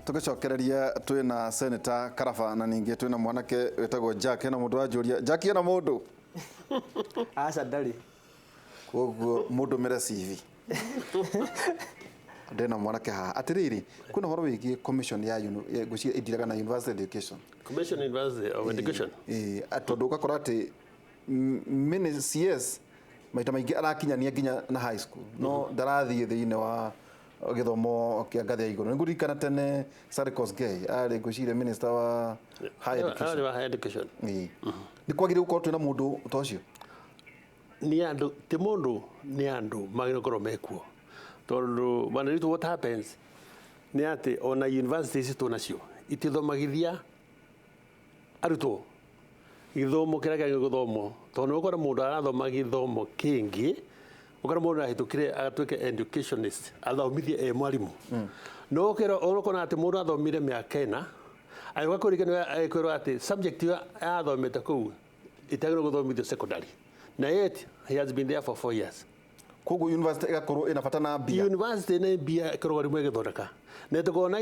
tugicokereria twina Senator Karaba na ningi twina mwanake wetagwo Jack na mundu ajuria Jack na mundu aca ndari koguo mundu mere CV ndena mwanake ha atiriri kuna horo wigi commission ya gucia idiraga na university education commission university of education atondu gakora ati mini CS maita maingi arakinyania nginya na high school no ndarathie thiine wa githomo kia ngathi ya iguru ngurikana tene Sarkos Gay ari gucire minister wa high education ni kwagire gukorwo twina mundu tocio ni andu ti mundu ni andu magire goro mekuo tondu banaritu what happens ni ati ona universities tunacio itithomagithia arutwo githomo kira kia githomo tondu ukora mundu arathoma githomo kingi ukora mundu ahitukire atwike educationist athomithie mwalimu no kero onokona ati mundu athomire miaka ina aiwa kurikana aikwiro ati subject ya athomete ku itagiro guthomithio secondary na yet he has been there for 4 years koguo university igakorwo ina bata na bia university na bia korwo rimwe githondeka na tukona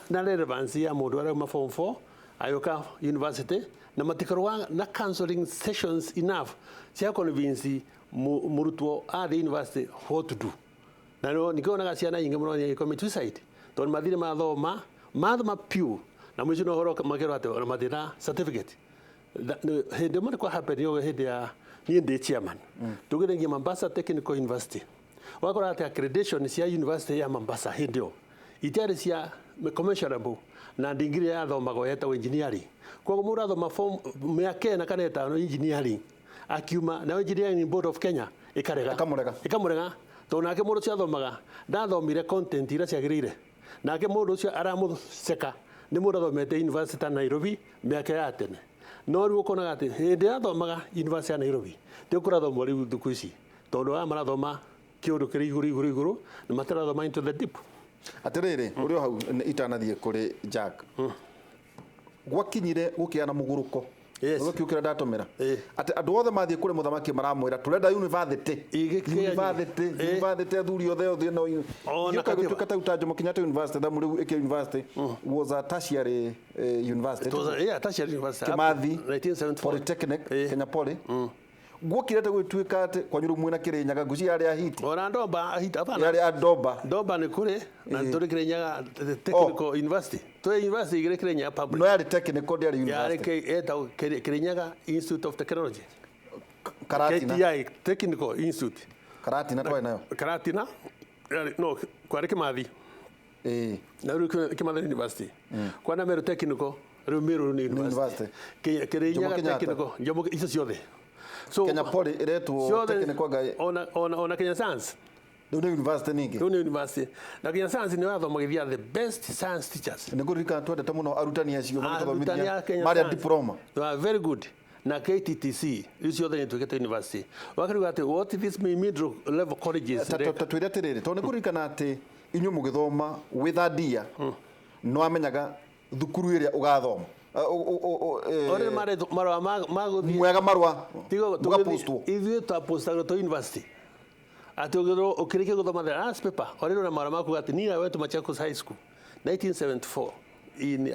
na relevance ya mundu ara form 4 ayoka university na matikorwa na counseling sessions enough cia convince murutwo at the university what to do na no nikona ciana ingi muno ni commit suicide ton mathire mathoma pure na mwicho no horo makero ate ona mathira certificate hende mo ko happen yo hende ya ni ndi chairman tugirengia Mombasa Technical University wakora ate accreditation cia university ya Mombasa hende itari cia commercial na degree ya thomago yeta engineering kwa mura thoma form miaka na kaneta no engineering akiuma na engineering board of Kenya ikamurega to nake mundu cia thomaga ndathomire content ira ciagirire nake mundu cio aramuceka ni mundu thomete university Nairobi miaka ya tene no riu konaga ati hindi athomaga university ya Nairobi tikura thomwa riu thuku ici tondu marathoma kiundu kiri iguru na matarathoma into the deep atiriri urio hau itanathie kuri Jack gwakinyire gukiana muguruko ukiukira ndatumira ati andu othe mathie kuri muthamaki maramwira turenda university athuri othe no yuka gutuka ta Jomo Kenyatta University da muri iki university was a tertiary university tertiary university Kimathi 1974 Polytechnic Kenya Poly gwokirete gwituika ati kwanyuru mwina Kirinyaga nguci yari ahiti ona ndomba ahita apana yari adomba ndomba ni kuri na turi Kirinyaga Technical University to university igire Kirinyaga public no yari technical yari university yari eta Kirinyaga Institute of Technology Karatina KTI Technical Institute Karatina kwa nayo Karatina no kwa Kimathi na ruri Kimathi University kwa na Meru Technical Meru University Kirinyaga Technical Jomo icio ciothe so Kenya Poly iretwo technical guy ona Kenya Science no university ningi no university na Kenya Science ni wathomagithia the best science teachers ni gurika twendete muno arutani acio mathomithia mari diploma they are very good na KTTC icio othe ni twikete university wakariga ati what this middle level colleges twire atiriri to ni gurika na ati inyu mugithoma with adia no amenyaga thukuru iria ugathoma ore marwa maguthi mwega marwa tugapostwo ithuĩ twapostaga to university atogero ukirike guthoma the last paper ore na marwa maku ati ni I went to Machakos High School 1974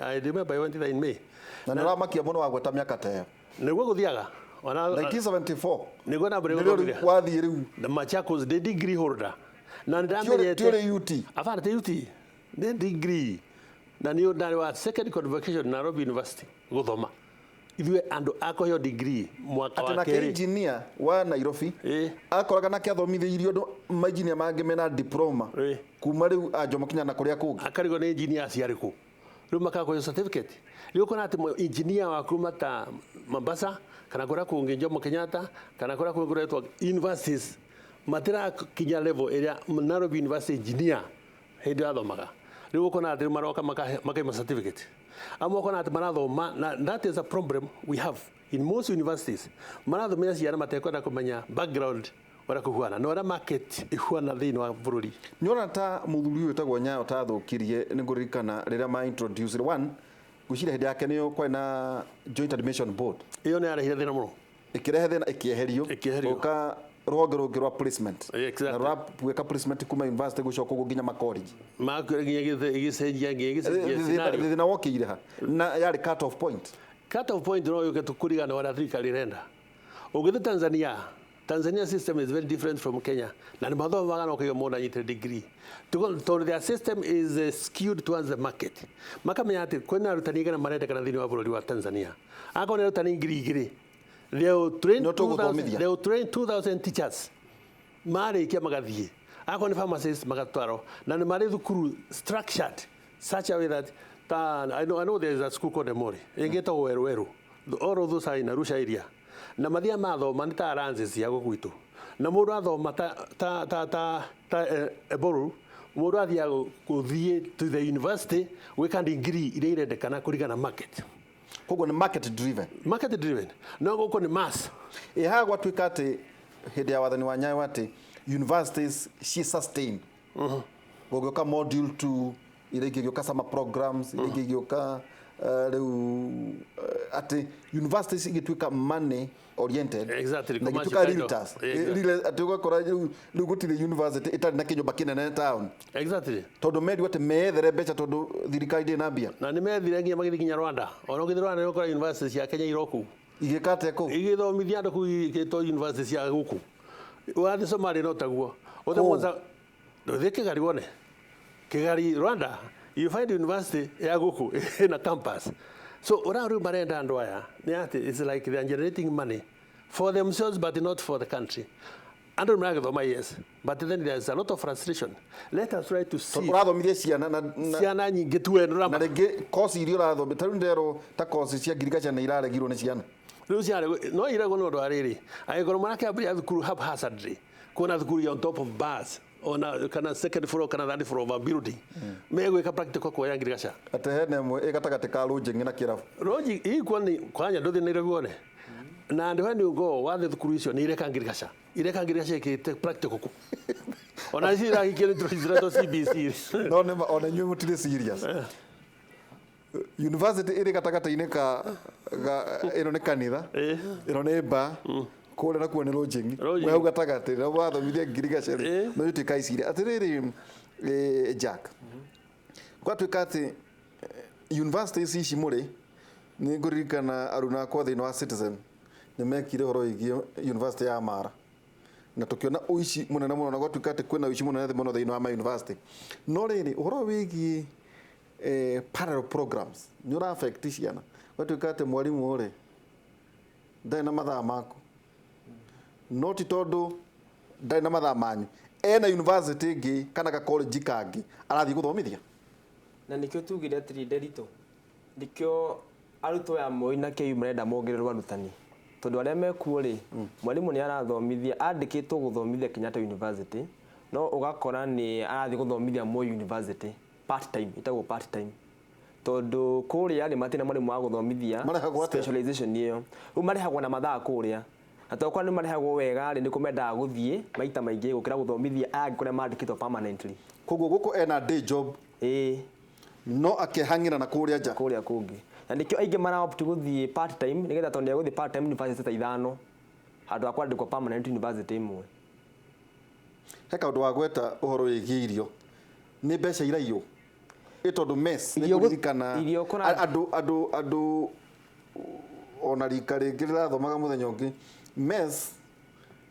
I remember I went there in May na nira makia muno wagweta miaka ta niguo guthiaga ona 1974 niguo na mbere wathi riu the Machakos the degree holder na ndamenyete tire UT afara te UT the degree na niyo ndari wa second convocation Nairobi University guthoma ithuĩ andu akoyo degree mwaka wa keri engineer wa Nairobi akoraga na kiathomithĩirio andu engineer mangi mena diploma kuma riu Jomo Kenyatta na kuria kungi akarigo ni engineer ciariku riu makakoyo certificate riu kuna ati engineer wa kuma ta Mombasa kana kuria kungi Jomo Kenyatta kana kuria kungi kuretwa universities matira kinya level area Nairobi University engineer hindi athomaga riu kuna ati maroka makaima certificate amo kuna ati marathoma na that is a problem we have in most universities marathomera ciana matekwenda kumenya background wala kuhuana no ra market ihuana thini wa bururi nyona ta muthuri uyu tagwo Nyayo ta thukirie ni ngurikana rira ma introduce one gucira hindi yake niyo kwa na joint admission board iyo ni arehire thina muno ikirehe thina ikieherio uka rwonge rũngĩ rwa placement Exactly. na rwaka placement kuma university gũcoka ũguo nginya makoriji makinya gicenjia scenario thina wokĩire ha na yarĩ cut off point no yuke tukurigana wala thirikari irenda ũgĩthiĩ Tanzania system is very different from Kenya na nĩ mathomo magana ũkĩgĩa mũndũ anyitĩte degree tondũ their system is skewed towards the market makamenya atĩ kwĩna arutani aigana marendekana thĩinĩ wa bũrũri wa Tanzania akorwo nĩ arutani ngiri igĩrĩ they will train 2,000 teachers marĩkia magathiĩ akorwo nĩ pharmacists magatwarwo na nĩ marĩ thukuru structured such a way that I know there is a school called Emori ĩgĩtagwo Weru all of those are in Arusha area na mathia mathoma nĩ ta arances cia gũgwitũ na mũndũ athoma ta Eboru mũndũ athiaga gũthiĩ to the university gwĩka degree iria irendekana kũringana market koguo nĩ market driven no gũkũ nĩ mass haha gwatuĩka atĩ hĩndĩ ya wathani wa Nyayo atĩ universities ci sustain gũgĩũka module 2 iria ingĩgĩũka summer programs iria ingĩgĩũka rĩu atĩ universities igĩtuĩka money oriented exactly na igĩtuĩka realtors atĩ ũgakora rĩu gũtirĩ university ĩtarĩ na kĩnyũmba kĩnene town exactly tondũ merirwo atĩ meethere mbeca tondũ thirikari ndĩ na mbia na nĩ methire nginya magĩthiĩ nginya Rwanda ona ũgĩthiĩ Rwanda nĩ ũkora university cia Kenya iroku igĩkate kũu igĩthomithia andũ kũu igĩtwo university cia gũkũ wathiĩ Somalia no taguo othe mwanza ndũthiĩ Kigali wone Kigali Rwanda you find university ya gũkũ in a campus so ora rĩu marenda andũ aya nĩ atĩ it's like they are generating money for themselves but not for the country andũ maragĩthoma yes but then there is a lot of frustration let us try to see ũrathomithia ciana nyingĩ tu na rĩngĩ course iria ũrathomithia tarĩu nderwo ta course cia ngirigaca nĩ iraregirwo nĩ ciana rĩu ciana no iregwo nĩ ũndũ wa rĩrĩ angĩkorwo mwanake ambĩrĩria thukuru haphazardly kuona thukuru on top of bars ona kana second floor kana third floor of a building megwĩka practical kwa ngirigaca atĩ hena ĩmwe ĩgatagatĩ ka Rũnjĩng'i na Kĩrabu Rũnjĩng'i ikwani kwanya ndũthĩnĩire guone na andũ hani ngo wathe thukuru icio nĩ ireka ngirigaca ĩkĩte practical ona cira ikĩrĩ tũrĩtwo CBC no nĩ ona inyuĩ mũtirĩ serious university ĩrĩ gatagatĩ-inĩ ka ĩno nĩ kanitha ĩno nĩ bar kũrĩa nakuo nĩ Rũnjĩng'i we hau gatagatĩ na wathomithia ngirigaca no ituĩka iciria atĩrĩrĩ Jack gwatuĩka atĩ universities ici mũrĩ nĩ ngũririkana aruna akwa thĩinĩ wa Citizen nĩ mekire ũhoro wĩgiĩ university ya Mara na tũkĩona ũici mũnene mũno na gwatuĩka atĩ kwĩna ũici mũnene mũno thĩinĩ wa ma university no rĩrĩ ũhoro wĩgiĩ parallel programs nĩ ũra affect ciana gwatuĩka atĩ mwarimũ rĩ ndarĩ na mathaa maku no ti tondũ ndarĩ na mathaa manyu ena university ĩngĩ kana ga college kangĩ arathiĩ gũthomithia na nĩkĩo tugire atĩrĩ Nderitũ nĩkĩo arutwo ya Moi na KU marenda mongererwo arutani tondũ arĩa mekuo rĩ mwarimũ nĩ arathomithia andĩkĩtwo gũthomithia Kenyatta University no ũgakora nĩ arathiĩ gũthomithia Moi University part time ĩtagwo part time tondũ kũrĩa nĩ matina mwarimũ wa gũthomithia specialization ĩyo rĩu marĩhagwo na mathaa kũrĩa atokwa nĩ marĩhagwo wega rĩ nĩ kũmendaga gũthiĩ maita maingĩ gũkĩra gũthomithia aya kũrĩa mandĩkĩtwo permanently koguo gũkũ ena day job no akehang'ĩra na kũrĩa nja kũrĩa kũngĩ na nĩkĩo aingĩ mara-opt gũthiĩ part time nĩgetha tondũ nĩagũthiĩ part time university ta ithano handũ ha kwandĩkwo permanent university ĩmwe he kaũndũ wa gweta ũhoro wĩgiĩ irio nĩ mbeca iraiyũ tondũ mess nĩ kũririkana andũ ona rika rĩngĩ rĩrathomaga mũthenya ũngĩ mess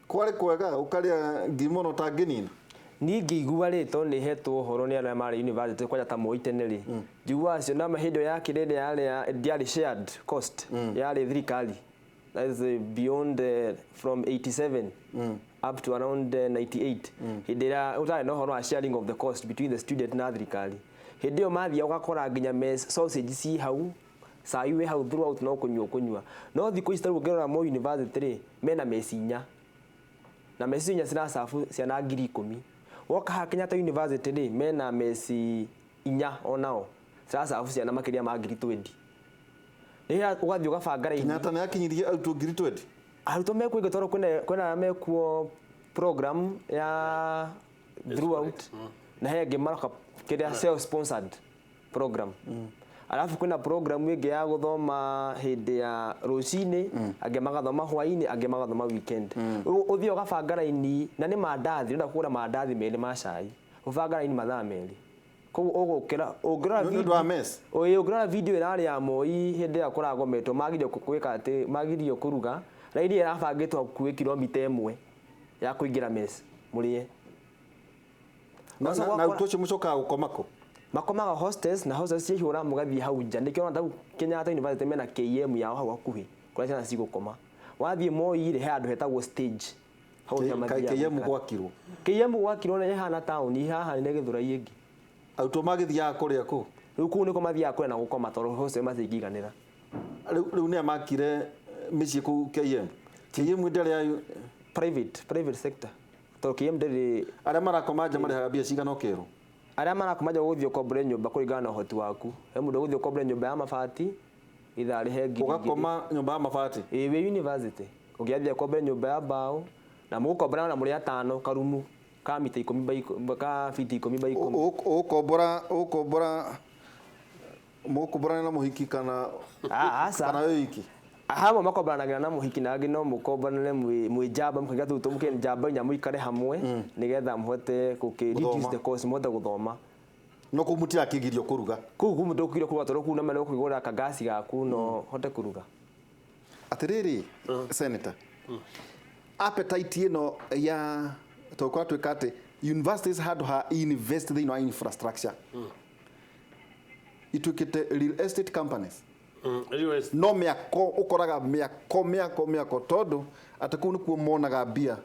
kwarĩ kwega ũkarĩa ngima ona ũtangĩnina niĩ ngĩigua rĩ tondũ nĩ hetwo ũhoro nĩ arĩa marĩ university kwanja ta Moi tene rĩ njigua acio na hĩndĩ ya kĩrĩa yarĩ shared cost yarĩ thirikari that is beyond from 87 up to around 98 hĩndĩ ĩrĩa ũtarĩ na ũhoro wa sharing of the cost between the student na thirikari hĩndĩ ĩyo mathia ũgakora nginya mess sausage ci hau cai we hau throughout no kũnyua no thikũ ici tarĩu ũngĩrora Moi University rĩ mena mesi 4 na mesi 4 ciracabu ciana 10,000 woka ha Kenyatta University rĩ mena mesi 4 onao ciracabu ciana makĩria ma 20,000 rĩrĩa ũgathiĩ ũgabanga raini Kenyatta nĩ yakinyirie arutwo 20,000 arutwo mekuo tondũ kwĩna mekuo program ya throughout na he angĩ maroka kĩrĩa self sponsored program Alafu kwina program ĩngĩ ya gũthoma hĩndĩ ya rũcinĩ, angĩ magathoma hwainĩ, angĩ magathoma weekend. Ũthiĩ ũgabanga raini na nĩ mandathi, nenda kũgũra mandathi merĩ ma cai. Ũbanga raini mathaa merĩ. Koguo ũngĩrora video ĩrarĩ ya Moi hĩndĩ ya kũragometwo magirio kwĩka atĩ magirio kũruga, raini ĩrabangĩtwo hakuhĩ kilomita 1 ya kũingĩra mess mũrĩe. Na utoche mũcokaga gũkomako? Makomaga hostels na hostels ciihũra mũgathiĩ hau nja. Nĩkĩo ona tau Kenyatta University mena KM yao hau hakuhĩ kũrĩa ciana cigũkoma. Wathiĩ Moi rĩ he handũ hetagwo stage. KM gwakirwo. KM gwakirwo nĩ hana taũni haha nĩ Gĩthũrai ĩngĩ. Arutwo magĩthiaga kũrĩa kũ? Rĩu kũu nĩko mathiaga kũrĩa na gũkoma tondũ hostel matingĩiganĩra. Rĩu nĩ amakire mĩciĩ kũu KM. KM ndĩrĩ ya private sector. Tondũ KM ndĩrĩ arĩa marakoma nja marĩhaga mbia cigana ũkerwo. Arĩa marakoma nja gũthiĩ ũkombore nyũmba kũringana na ũhoti waku. He mũndũ gũthiĩ ũkombore nyũmba ya mabati ithaa rĩhe ngiri. Ũgakoma nyũmba ya mabati? Wĩ university. Ũngĩathiĩ ũkombore nyũmba ya mbaũ na mũgũkombora na mũrĩ atano karumu ka mita 10 by ka fiti 10 by 10. Mũgũkombora na mũhiki kana kana wiki? Hamwe makomboranagira na mũhiki na angĩ no mũkomborane mwĩ njamba mũkaiga tuto mũkene njamba nya mũikare hamwe nigetha mũhote reduce the cost mũhote gũthoma. No kũmutira kĩgirio kũruga? Kũu kũmũtũkire kũruga tondũ kũu na mene kũigũra ka gas gaku no hote kũruga. Atĩrĩrĩ Senator, appetite ĩno ya tokwa twĩkate universities handũ ha invest thĩinĩ wa infrastructure. Ituĩkĩte real estate companies. No mĩako ũkoraga mĩako tondũ atĩ kũu nĩkuo monaga mbia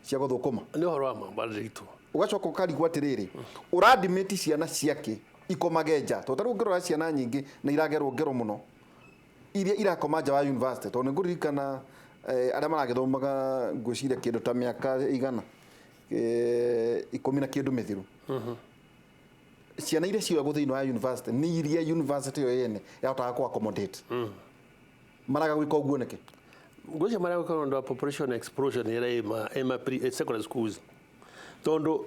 cia gũthũkũma. Nĩ ũhoro wa mambandĩrĩtwo. Ũgacoka ũkarigwo atĩrĩrĩ, ũradimĩti ciana ciake ikomage nja tondũ rĩu ngĩrora ciana nyingĩ na iragerwo ngero mũno iria irakoma nja wa university tondũ nĩngũririkana arĩa maragĩthomaga ngwĩciria kĩndũ ta mĩaka igana 10 na kĩndũ mĩthiru. Ciana iria ciogwo thĩinĩ wa university nĩ iria university yo yene yahotaga kũ accommodate. Maraga gwĩka ũguo nĩkĩ? Ngwĩciria maraga gwĩka ũndũ wa population explosion ĩrĩa secondary schools. Tondũ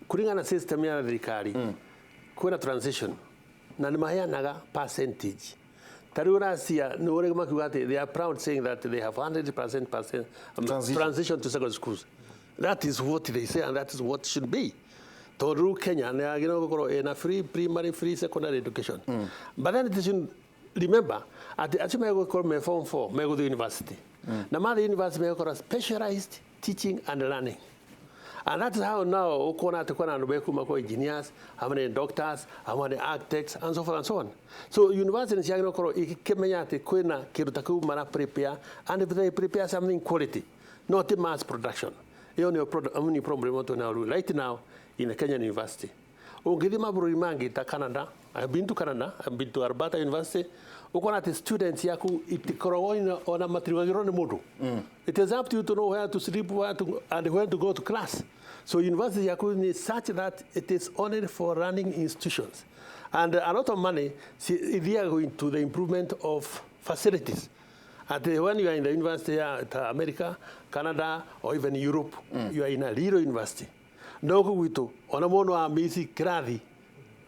kũringana na system ya thirikari kwĩna transition na nĩ maheanaga percentage. Tariũ racia nĩ ũrĩa makiuga atĩ they are proud saying that they have 100% transition to secondary schools. That is what they say and that is what should be. Tondũ Kenya nĩ agĩrĩirwo gũkorwo ĩna free primary, free secondary education. But then they should remember atĩ acio megũkorwo me form 4 megũthiĩ university. Na mathiĩ university megũkorwo specialized teaching and learning. And that's how now ukona atĩ kwĩna andũ bekuma kwa engineers, how many doctors, how many architects and so forth and so on. So university ciagĩrĩirwo gũkorwo ikĩmenya atĩ kwĩna kĩndũ ta kĩu mara prepare and if they prepare something quality, not mass production. Hiyo nĩ problem watu now right now in a Kenyan university. Ungithii mabũrũri mangĩ ta Canada, I've been to Canada, I've been to Alberta University. Ukona ati students yaku itikoragwo ona matirigagĩrwo nĩ mũndũ. It is up to you to know where to sleep, and where to go to class. So university yaku is such that it is only for running institutions. And a lot of money they are going to the improvement of facilities. And when you are in the university at America, Canada, or even Europe, you are in a real university. No gwitũ ona mũno wa misi kirathi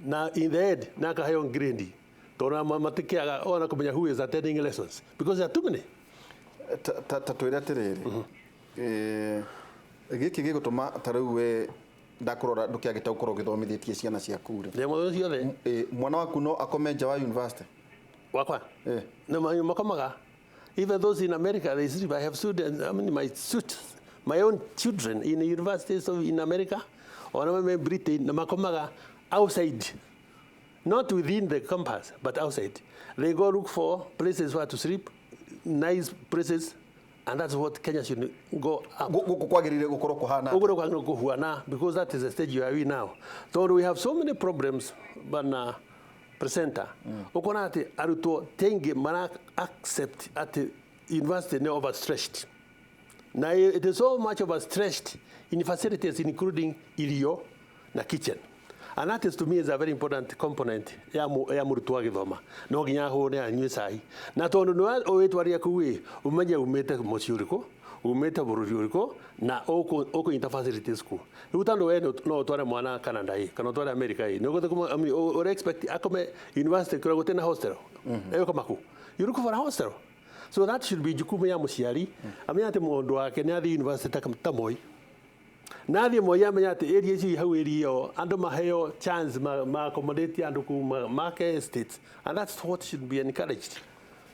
na in the end na kaheo grade tona matikiaga ona kumenya who is attending lessons because there are too many. Twĩre atĩrĩrĩ gĩkĩ gĩgũtũma tarĩu we ndakurora ndũkĩagĩte gũkorwo gĩthomithĩtie ciana ciaku rĩ mwana waku no akome nja wa university wakwa no makomaga even those in America they sleep. I have students, I mean my own children in the universities in America or Britain, makomaga outside, not within the campus, but outside. They go look for places where to sleep, nice places, and that's what Kenya should go up. Because that is the stage you are in now. So we have so many problems, but presenter. Okonati aruto tengi mana accept at the university ne overstretched. Now it is so much overstretched in facilities including irio na kitchen. And that is to me is a very important component ya mũrutwo agĩthoma. No nginya hũne anyue cai. Na tondũ nĩ oĩtwaria kuwe umenye umĩte mũciĩ ũrĩkũ, umete bururi uriko na oko inta facilities ku utando we no tware mwana Canada hii kana tware America hii no kuma or expect akome university kura gutena hostel eyo kama ku you for a hostel so that should be jukumu ya muciari amenya ate mundu wake ni athi university tamoi na athi moya amenya ate area ici hau area andu maheo chance ma accommodate andu ku market estates and that's what should be encouraged.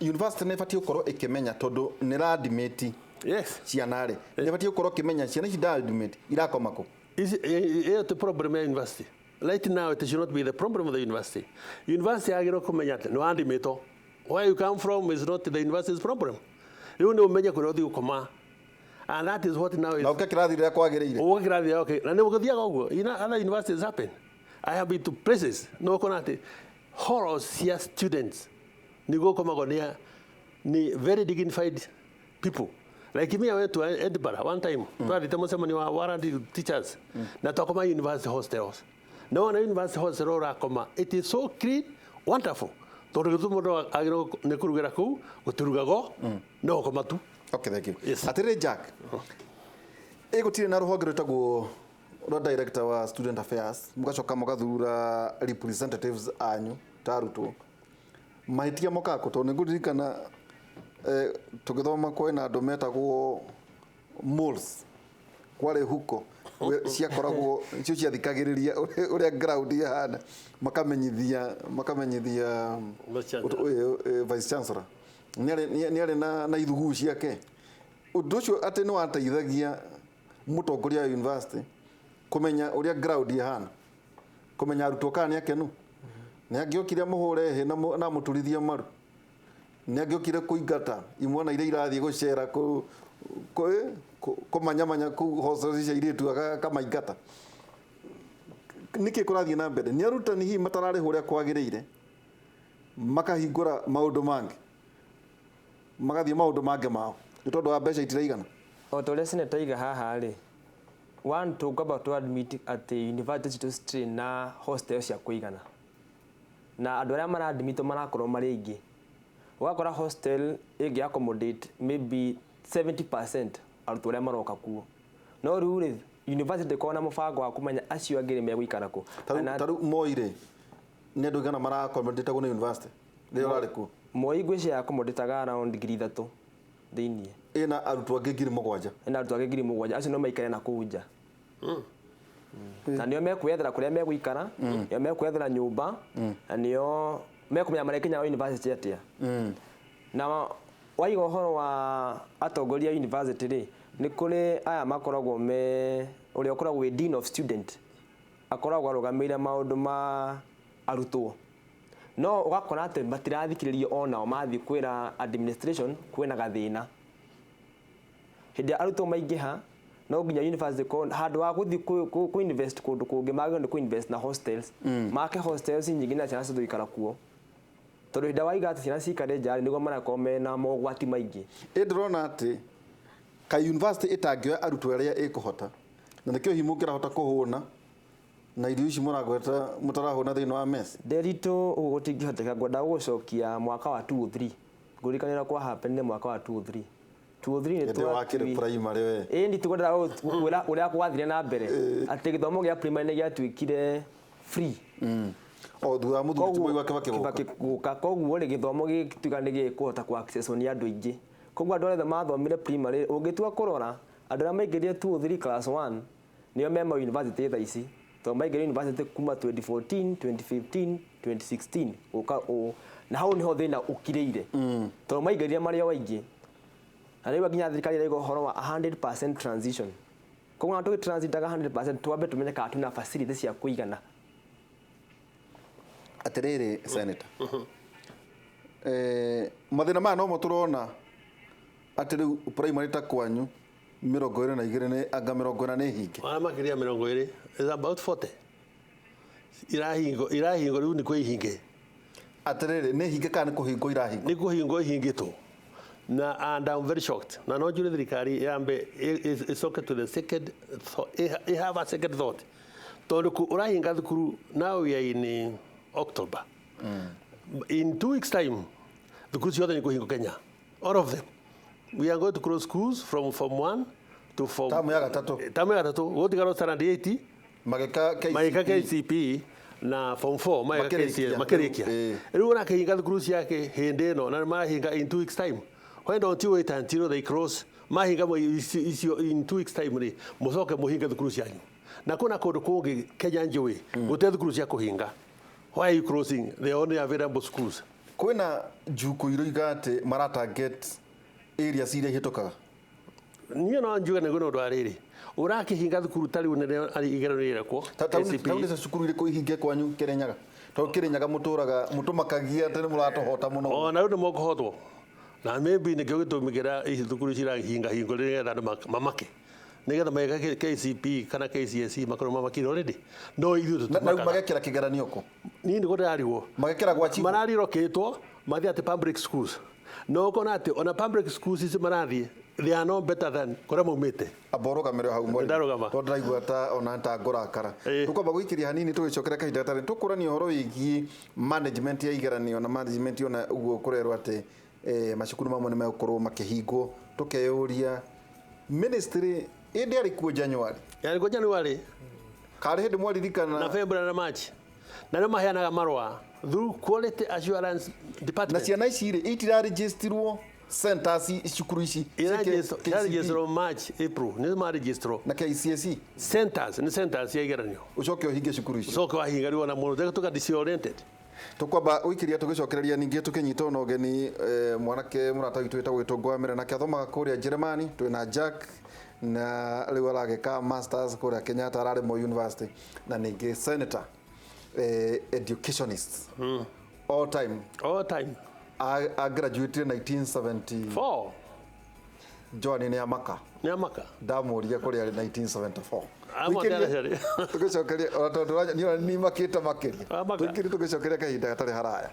University ne fati ukoro ikimenya tondu ni radimate yes ciana ri ne fati ukoro kimenya ciana ci radimate irakoma ko is the problem ya university right now. It should not be the problem of the university. University agiro kumenya ate no andimito where you come from is not the university's problem. You know umenya kuri othi ukoma and that is what now is na ukakirathi ria kwagirire ukakirathi okay na ne ukathiaga uguo other universities happen. I have been to places no konate horrors here students nigo komago ni very dignified people. Like me, I went to Edinburgh one time. Twari wa warranty teachers. Na tokoma university hostels. No na university hostel ora koma. It is so clean, wonderful. Tondu gitumo agiro ne kurugera ku guturugago no koma tu. Okay, thank you. Yes. Atire Jack. Egutire na ruhonge rutagwo ro director wa student affairs mugacoka mugathura representatives anyu taruto mahitia mokako to niguririkana tugithoma kwena andu metagwo moles kware huko ciakoragwo icio ciathikagiriria uria ground ihana makamenyithia vice chancellor niare na ithugu ciake undu ucio ati no ateithagia mutongoria wa university kumenya uria ground ihana kumenya arutwo kana akenu ni angiokire muhure he na muturithia maru ni angiokire kuingata imwana ire irathie gucera kumanyamanya ku hostels cia iritu akamaingata niki kurathie na mbere ni arutani hi matarari huria kwagirire makahingura maundu mangi magathie maundu mangi mao ni tondu wa mbeca itiraigana o tole seneta iga haha ri one to go about to admit at the university to strain na hostel cia kuigana na andu aria maradimito marakorwo mari ingi wakora hostel igi accommodate maybe 70% arutwo aria maroka kuo no riu university kona mubango wa kumenya acio angire megwikara ku taru moire ni andu gana mara accommodate ku na university rio rari ku moi ngwici ya accommodate around 3,000 thiini ina arutwo angi 7,000 ina arutwo angi 7,000 acio no maikare na kuja na nio mekwethera kuria megwikara nio mekwethera nyumba na nio mekumenya marekinya university atia na waiga uhoro wa atongoria university ri ni kuri aya makoragwo me uria ukoragwo we dean of student akoragwo arugamire maundu ma arutwo no ugakora ati matirathikiririo ona mathi kwira administration kwina gathina hindi arutwo maingiha no nginya university handu wa guthi ku invest kundu kungi magio ni ku invest na hostels make hostels nyingi na ciana cithuikara kuo tondu hindi waiga ati ciana cikare njari niguo marakorwo mena mogwati maingi ndrona ati ka university itangioya arutwo aria ikuhota na nikio himungirahota kuhuna na irio ici muragweta mutarahuna thiini wa mess derito gutingihoteka ngwenda gucokia mwaka wa 2-3 ngurikanira kwa happen mwaka wa 2-3 ni tu wakire primary we ndi tugwenda uria kwathire na mbere ati githomo gia primary gia twikire free o thutha muthuti moi wake bakiguka koguo ri githomo gituga ni gikuhota ku access ni andu ingi koguo andu othe mathomire primary ungitua kurora andu aria maingirire 2-3 class 1 nio mema university tha ici to maingirire university kuma 2014 2015 2016 uka na hau niho thina ukireire to maingirire maria waingi ariwa ginya thirikari irigo horo wa 100% transition koguo na tu transitaga 100% twambe tumenye ka tuna facilities cia kuigana atiriri senator mathina ma no mo turona ati riu primary ta kwanyu 22 ni anga 40 ni hinge makiria 20 is about 40 irahingo riu ni kwihinge atiriri ni hinge kana kuhingo irahingo ni kuhingo ihingito na and I'm very shocked na no jure thirikari yambe is okay to the second I have a second thought tondu ku urahinga thukuru now we are in October in 2 weeks time thukuru ciothe ni kuhingo Kenya all of them we are going to close schools from Form 1 to Form... Tamu ya gatatu. Tamu ya gatatu. Gũtigaro standard 8. Mageka KCP na Form 4 makĩrĩkia. Rĩu ona kĩhinga thukuru ciake hĩndĩ ĩno na mahinga in 2 weeks time. Why don't you wait until they close? Mahinga icio in 2 weeks time rĩ mũcoke mũhinga thukuru cianyu. Na kuna kũndũ kũngĩ Kenya njũĩ gũte thukuru cia kũhinga. Why are you closing the only available schools? Kwĩna njuku iroiga atĩ mara target areas iria ihĩtũkaga. Niĩ no njuge nĩ ũndũ wa rĩrĩ. Ũrakĩhinga thukuru tari nene ari igerano rĩrekwo. Tauni cukuru irĩkũ ihinge kwanyu Kirinyaga? Tondũ Kirinyaga mũtũmakagia tene mũratohota mũno. Ona rĩu nĩ mũkũhotwo. Na maybe nĩ kĩo gĩtũmĩkĩra thukuru cirahinga hingo rĩrĩa andũ mamake. Nigetha maika KCP kana KCSE makorwo mamakire already. No ithuĩ tũtumakaga. Na magekĩra kĩgeranio kũ? Niĩ nĩ kũrarigwo. Magekĩra gwa chifu. Mararirokĩtwo mathiĩ atĩ public schools. No kona atĩ ona public schools ici marathiĩ they are no better than kũrĩa maumĩte. Amborogamĩrwo hau mwari. Ndarũgama. Tondũ ndaigua ta ona ta ngũrakara. Tũkwamba gũikĩria hanini tũgĩcokera kahinda gatarĩ. Tũkũrania ũhoro wĩgiĩ management ya igeranio na management ona ũguo kũrerwo atĩ macukuru mamwe nĩ megũkorwo makĩhingwo. Tũkeyũria ministry ĩndĩ arĩ kuo January. Yarĩ kuo January. Karĩ hĩndĩ mwaririkana na February na March. Na nĩ maheanaga marũa through quality assurance department. Na ciana ici rĩ itiraregistrwo centers cukuru ici. Registrwo March April nĩ maregistrwo. Na KCSE centers nĩ centers ya igeranio. Ucoke uhinge cukuru ici. Ucoke wahinga rĩu na mũndũ tuka disoriented. Tukwamba uikiria tugicokereria ningi tukinyita no geni mwanake murata witu witagwo Itongwamire nake athomaga kuria Germany twina Jack na riu arageka masters kuria Kenyatta Araremo University na ningi senator educationist all time I graduated in 1974 John ni amaka ndamuria kuria 1974 tugicokeria ni makita makiria tugicokeria kahinda gatarĩ haraya